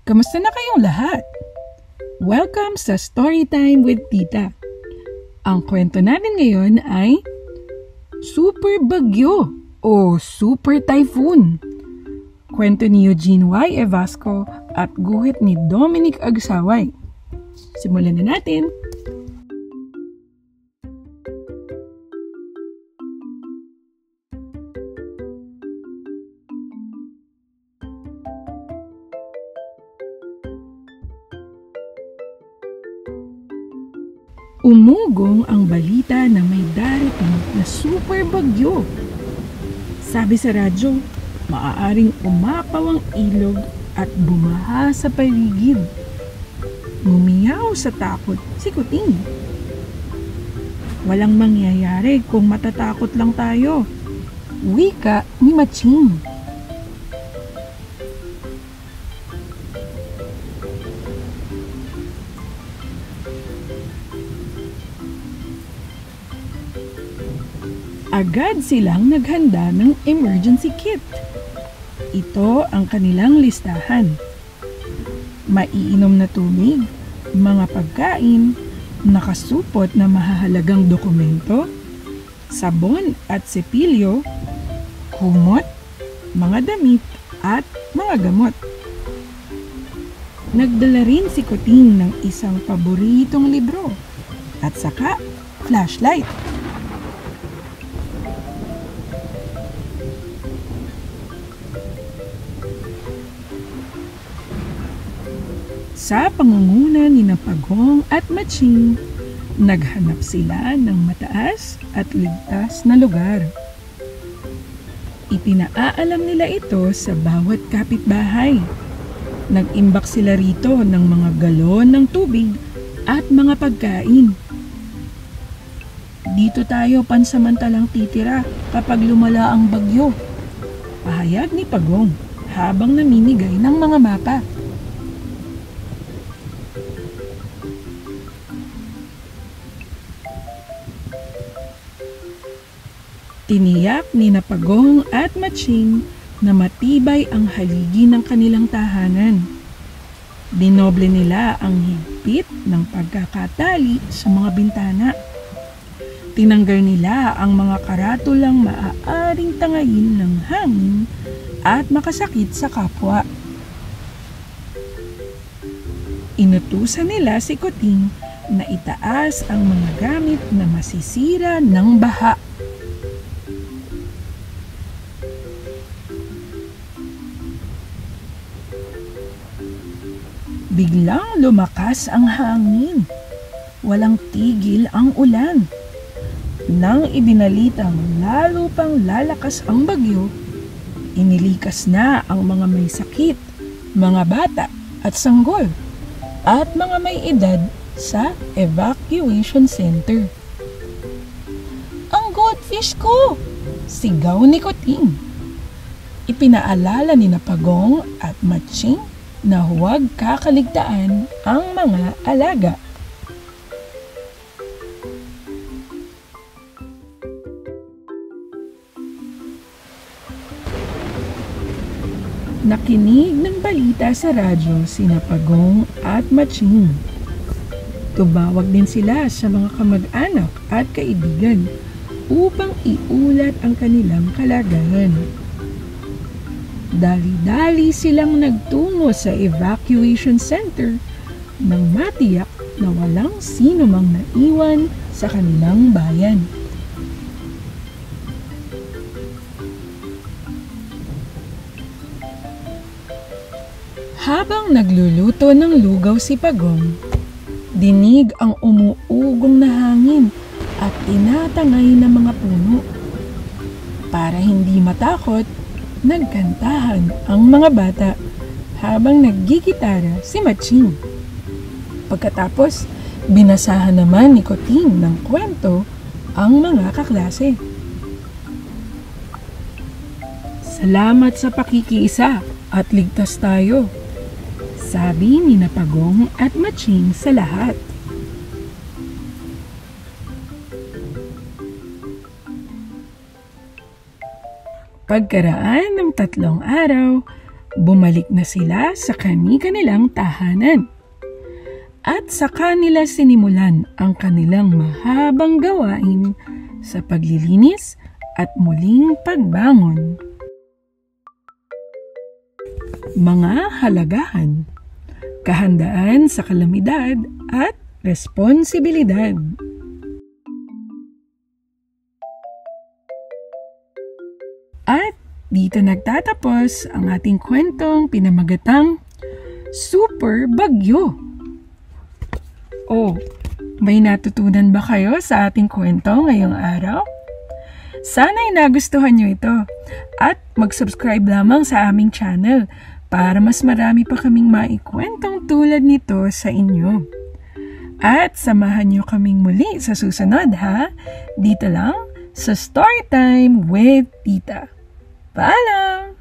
Kamusta na kayong lahat? Welcome sa Storytime with Tita. Ang kwento natin ngayon ay Super Bagyo o Super Typhoon. Kwento ni Eugene Y. Evasco at guhit ni Dominic Agsaway. Simulan na natin. Umugong ang balita na may darating na super bagyo. Sabi sa radyo, maaaring umapaw ang ilog at bumaha sa paligid. Ngumiyaw sa takot si Kuting. Walang mangyayari kung matatakot lang tayo. Wika ni Maching. Agad silang naghanda ng emergency kit. Ito ang kanilang listahan. Maiinom na tubig, mga pagkain, nakasupot na mahahalagang dokumento, sabon at sepilyo, kumot, mga damit at mga gamot. Nagdala rin si Kuting ng isang paboritong libro at saka flashlight. Sa pangunguna ni Pagong at Maching, naghanap sila ng mataas at ligtas na lugar. Ipinaalam nila ito sa bawat kapitbahay. Nag-imbak sila rito ng mga galon ng tubig at mga pagkain. Dito tayo pansamantalang titira kapag lumala ang bagyo, pahayag ni Pagong habang namimigay ng mga mapa. Tiniyak ni Pagong at Maching na matibay ang haligi ng kanilang tahanan. Dinoble nila ang higpit ng pagkakatali sa mga bintana. Tinanggal nila ang mga karatulang maaaring tangayin ng hangin at makasakit sa kapwa. Inutusan nila si Kuting na itaas ang mga gamit na masisira ng baha. Biglang lumakas ang hangin. Walang tigil ang ulan. Nang ibinalitang lalo pang lalakas ang bagyo, inilikas na ang mga may sakit, mga bata at sanggol, at mga may edad sa evacuation center. Ang goldfish ko! Sigaw ni Kuting. Ipinaalala ni Pagong at Maching na huwag kakaligtaan ang mga alaga. Nakinig ng balita sa radyo sina Pagong at Maching. Tumawag din sila sa mga kamag-anak at kaibigan upang iulat ang kanilang kalagayan. Dali-dali silang nagtungo sa evacuation center nang matiyak na walang sino mang naiwan sa kanilang bayan. Habang nagluluto ng lugaw si Pagong, dinig ang umuugong na hangin at tinatangay na mga puno. Para hindi matakot, nagkantahan ang mga bata habang naggigitara si Maching. Pagkatapos, binasahan naman ni Kuting ng kwento ang mga kaklase. Salamat sa pakikiisa at ligtas tayo, sabi ni Pagong at Maching sa lahat. Pagkaraan ng 3 araw, Bumalik na sila sa kani-kanilang tahanan. At sa kanila sinimulan ang kanilang mahabang gawain sa paglilinis at muling pagbangon. Mga halagahan, kahandaan sa kalamidad at responsibilidad. At dito nagtatapos ang ating kwentong pinamagatang Super Bagyo. Oh, may natutunan ba kayo sa ating kwento ngayong araw? Sana'y nagustuhan nyo ito at mag-subscribe lamang sa aming channel para mas marami pa kaming maikwentong tulad nito sa inyo. At samahan nyo kaming muli sa susunod ha, dito lang sa Storytime with Tita. Paalam!